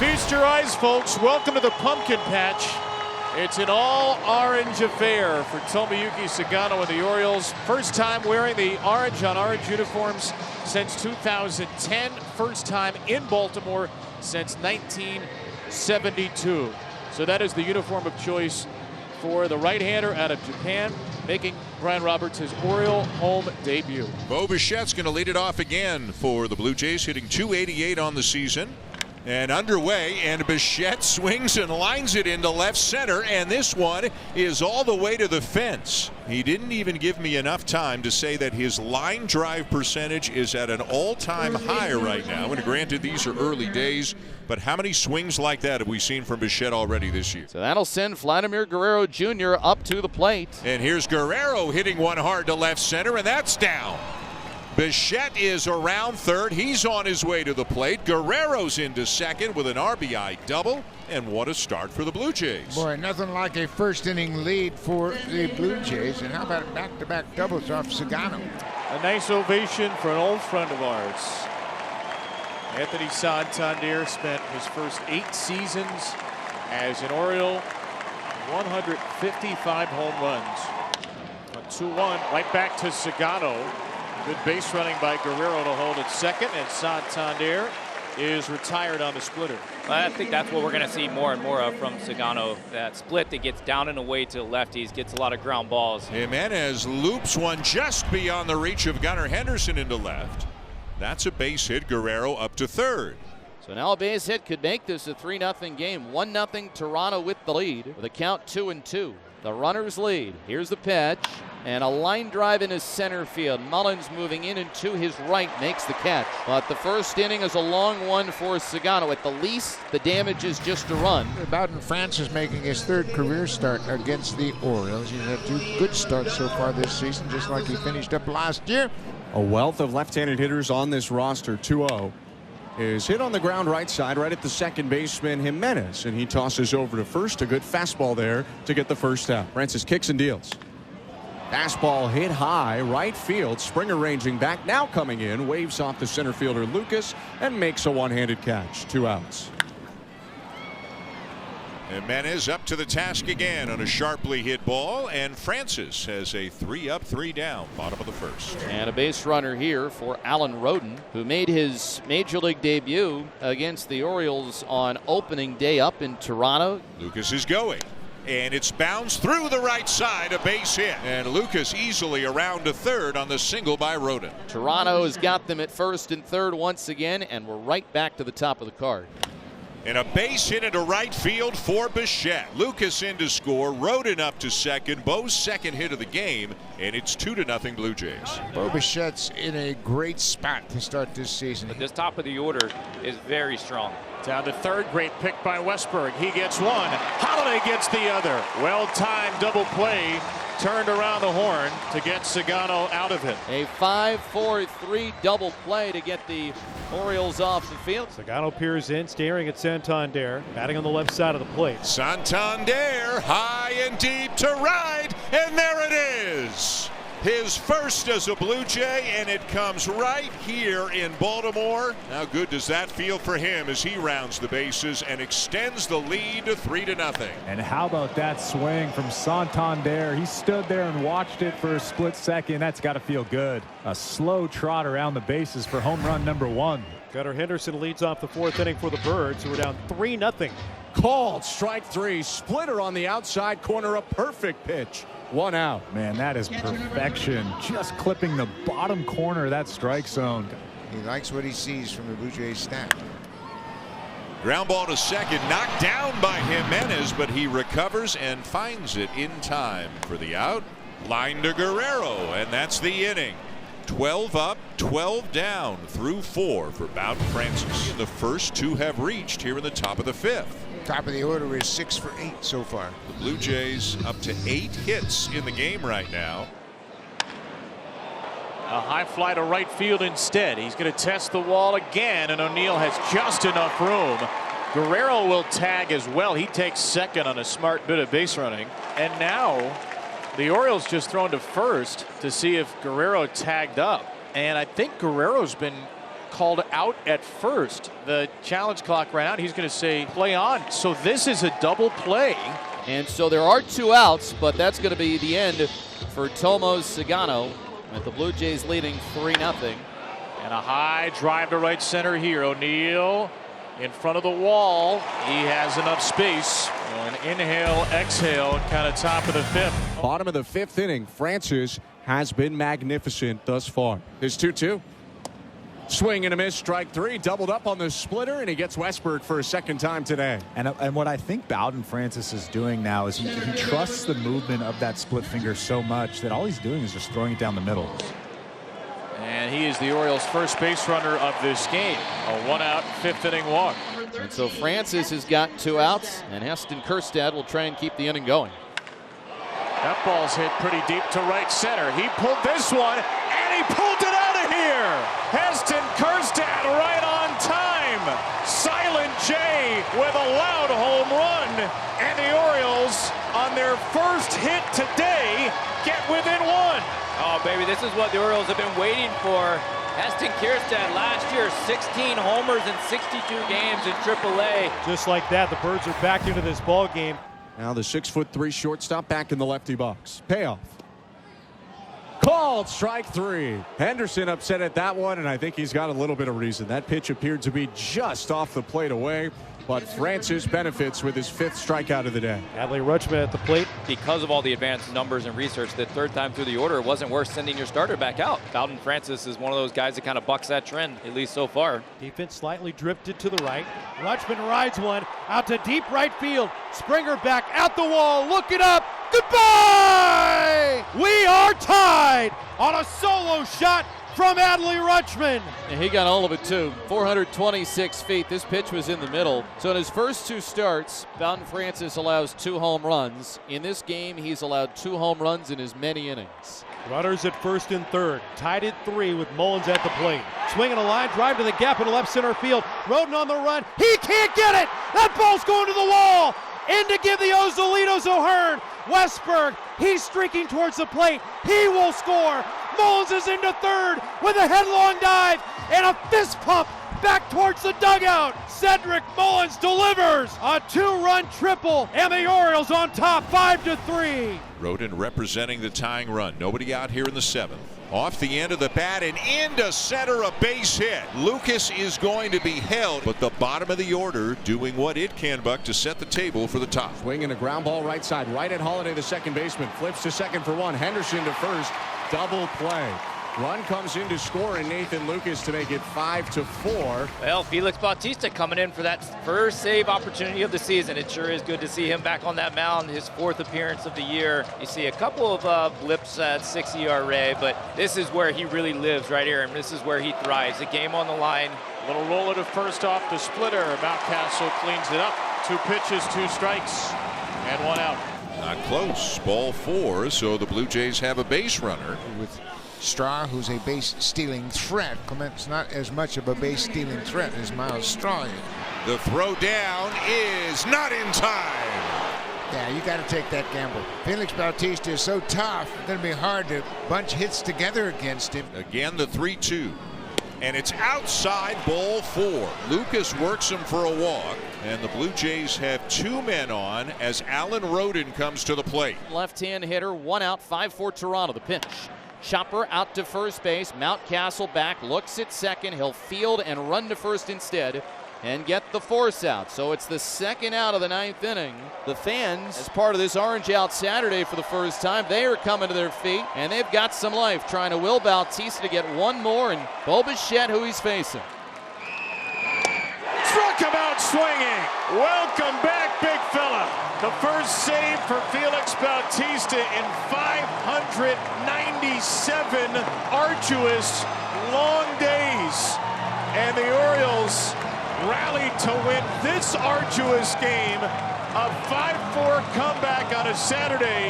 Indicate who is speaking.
Speaker 1: Feast your eyes, folks. Welcome to the pumpkin patch. It's an all-orange affair for Tomoyuki Sagano and the Orioles. First time wearing the orange on orange uniforms since 2010. First time in Baltimore since 1972. So that is the uniform of choice for the right-hander out of Japan, making Brian Roberts his Oriole home debut.
Speaker 2: Bo Bichette's going to lead it off again for the Blue Jays, hitting .288 on the season. And underway, and Bichette swings and lines it into left center, and this one is all the way to the fence. He didn't even give me enough time to say that his line drive percentage is at an all-time high right now. And granted, these are early days, but how many swings like that have we seen from Bichette already this year?
Speaker 3: So that'll send Vladimir Guerrero Jr. up to the plate.
Speaker 2: And here's Guerrero hitting one hard to left center, and that's down. Bichette is around third. He's on his way to the plate. Guerrero's into second with an RBI double. And what a start for the Blue Jays.
Speaker 4: Boy, nothing like a first inning lead for the Blue Jays. And how about back-to-back doubles off Sagano?
Speaker 1: A nice ovation for an old friend of ours. Anthony Santander spent his first 8 seasons as an Oriole, 155 home runs. A 2-1, right back to Sagano. Good base running by Guerrero to hold at second, and Santander is retired on the splitter.
Speaker 5: I think that's what we're going to see more and more of from Sagano. That split that gets down and away to the lefties, gets a lot of ground balls.
Speaker 2: Jimenez loops one just beyond the reach of Gunnar Henderson into left. That's a base hit. Guerrero up to third.
Speaker 3: So now a base hit could make this a 3-0 game. 1-0 Toronto with the lead with a count 2-2. The runners lead. Here's the pitch. And a line drive in his center field. Mullins moving in and to his right makes the catch. But the first inning is a long one for Sagano. At the least, the damage is just a run.
Speaker 4: Bowden Francis making his third career start against the Orioles. He's had 2 good starts so far this season, just like he finished up last year.
Speaker 6: A wealth of left-handed hitters on this roster. 2-0 is hit on the ground right side, right at the second baseman Jimenez, and he tosses over to first. A good fastball there to get the first out. Francis kicks and deals. Fastball hit high, right field. Springer ranging back, now coming in, waves off the center fielder Lucas and makes a one-handed catch. 2 outs.
Speaker 2: Jimenez up to the task again on a sharply hit ball, and Francis has a 3-up, 3-down, bottom of the first.
Speaker 3: And a base runner here for Alan Roden, who made his major league debut against the Orioles on opening day up in Toronto.
Speaker 2: Lucas is going. And it's bounced through the right side, a base hit. And Lucas easily around to third on the single by Roden.
Speaker 3: Toronto has got them at first and third once again, and we're right back to the top of the card.
Speaker 2: And a base hit into right field for Bichette. Lucas in to score, Roden up to second, Bo's second hit of the game, and it's 2-0 Blue Jays.
Speaker 4: Bo Bichette's in a great spot to start this season.
Speaker 5: But this top of the order is very strong.
Speaker 1: Down to third, great pick by Westberg. He gets one, Holiday gets the other. Well-timed double play, turned around the horn to get Sagano out of it.
Speaker 3: A 5-4-3 double play to get the Orioles off the field.
Speaker 7: Sagano peers in, staring at Santander, batting on the left side of the plate.
Speaker 2: Santander high and deep to right, and there it is. His first as a Blue Jay, and it comes right here in Baltimore. How good does that feel for him as he rounds the bases and extends the lead to 3-0.
Speaker 7: And how about that swing from Santander? He stood there and watched it for a split second. That's got to feel good. A slow trot around the bases for home run number 1. Gunnar Henderson leads off the 4th inning for the Birds, who are down 3-0.
Speaker 6: Called strike 3. Splitter on the outside corner. A perfect pitch. 1 out.
Speaker 7: Man, that is perfection. Just clipping the bottom corner of that strike zone.
Speaker 4: He likes what he sees from the Blue Jays staff.
Speaker 2: Ground ball to second, knocked down by Jimenez, but he recovers and finds it in time for the out. Line to Guerrero, and that's the inning. 12 up, 12 down through 4 for Bowden Francis. The first 2 have reached here in the top of the 5th.
Speaker 4: Top of the order is 6 for 8 so far.
Speaker 2: The Blue Jays up to 8 hits in the game right now.
Speaker 1: A high fly to right field instead. He's going to test the wall again, and O'Neill has just enough room. Guerrero will tag as well. He takes second on a smart bit of base running. And now the Orioles just thrown to first to see if Guerrero tagged up. And I think Guerrero's been called out at first. The challenge clock ran out. He's going to say play on. So this is a double play.
Speaker 3: And so there are 2 outs, but that's going to be the end for Tomo Cigano, with the Blue Jays leading 3-0.
Speaker 1: And a high drive to right center here. O'Neill in front of the wall. He has enough space. An inhale, exhale, kind of top of the 5th.
Speaker 6: Bottom of the 5th inning, Francis has been magnificent thus far. His 2-2. Swing and a miss, strike 3, doubled up on the splitter, and he gets Westberg for a second time today.
Speaker 7: And what I think Bowden Francis is doing now is he trusts the movement of that split finger so much that all he's doing is just throwing it down the middle.
Speaker 1: And he is the Orioles' first base runner of this game. A 1-out, 5th inning walk.
Speaker 3: And so Francis has got 2 outs, and Heston Kjerstad will try and keep the inning going.
Speaker 1: That ball's hit pretty deep to right center. He pulled this one, and he pulled it out of here. Heston Kjerstad right on time. Silent J with a loud home run. And the Orioles, on their first hit today, get within 1.
Speaker 5: Oh, baby, this is what the Orioles have been waiting for. Heston Kjerstad last year, 16 homers in 62 games in AAA.
Speaker 7: Just like that, the Birds are back into this ball game.
Speaker 6: Now the 6'3" shortstop back in the lefty box. Payoff. Called strike 3. Henderson upset at that one, and I think he's got a little bit of reason. That pitch appeared to be just off the plate away, but Francis benefits with his 5th strikeout of the day.
Speaker 7: Adley Rutschman at the plate.
Speaker 5: Because of all the advanced numbers and research, the 3rd time through the order, it wasn't worth sending your starter back out. Bowden Francis is one of those guys that kind of bucks that trend, at least so far.
Speaker 7: Defense slightly drifted to the right. Rutschman rides one out to deep right field. Springer back out the wall. Look it up. Goodbye! We are tied on a solo shot from Adley Rutschman.
Speaker 3: And he got all of it too. 426 feet. This pitch was in the middle. So in his first 2 starts, Bowden Francis allows 2 home runs. In this game, he's allowed 2 home runs in as many innings.
Speaker 7: Runners at first and third. Tied at 3 with Mullins at the plate. Swinging a line drive to the gap in left center field. Roden on the run. He can't get it. That ball's going to the wall. In to give the Ozolitos O'Hearn. Westberg, he's streaking towards the plate. He will score. Mullins is into third with a headlong dive and a fist pump back towards the dugout. Cedric Mullins delivers a 2-run triple, and the Orioles on top 5-3.
Speaker 2: Roden representing the tying run. Nobody out here in the 7th. Off the end of the bat and into center, a base hit. Lucas is going to be held, but the bottom of the order doing what it can, Buck, to set the table for the top.
Speaker 6: Swinging a ground ball right side, right at Holiday, the second baseman. Flips to second for 1. Henderson to first. Double play. Run comes in to score, and Nathan Lucas to make it 5-4.
Speaker 5: Well, Felix Bautista coming in for that first save opportunity of the season. It sure is good to see him back on that mound, his 4th appearance of the year. You see a couple of blips at 6 ERA, but this is where he really lives right here, and this is where he thrives. The game on the line.
Speaker 1: Little roller to first off the splitter. Mountcastle cleans it up. 2 pitches, 2 strikes, and 1 out.
Speaker 2: Not close. Ball 4, so the Blue Jays have a base runner.
Speaker 4: With Straw, who's a base-stealing threat. Clement's not as much of a base-stealing threat as Miles Straw is.
Speaker 2: The throw down is not in time.
Speaker 4: Yeah, you got to take that gamble. Felix Bautista is so tough, it's going to be hard to bunch hits together against him.
Speaker 2: Again, the 3-2. And it's outside, ball 4. Lucas works him for a walk, and the Blue Jays have 2 men on as Alan Roden comes to the plate.
Speaker 3: Left-hand hitter, 1 out, 5-4 Toronto. The pitch. Chopper out to first base. Mountcastle back, looks at second. He'll field and run to first instead and get the force out. So it's the 2nd out of the 9th inning. The fans, as part of this Orange Out Saturday for the first time, they are coming to their feet, and they've got some life, trying to will Bautista to get 1 more, and Bo Bichette, who he's facing.
Speaker 1: Struck him out swinging. Welcome back, big fella. The first save for Felix Bautista in 597 arduous, long days. And the Orioles rallied to win this arduous game. A 5-4 comeback on a Saturday.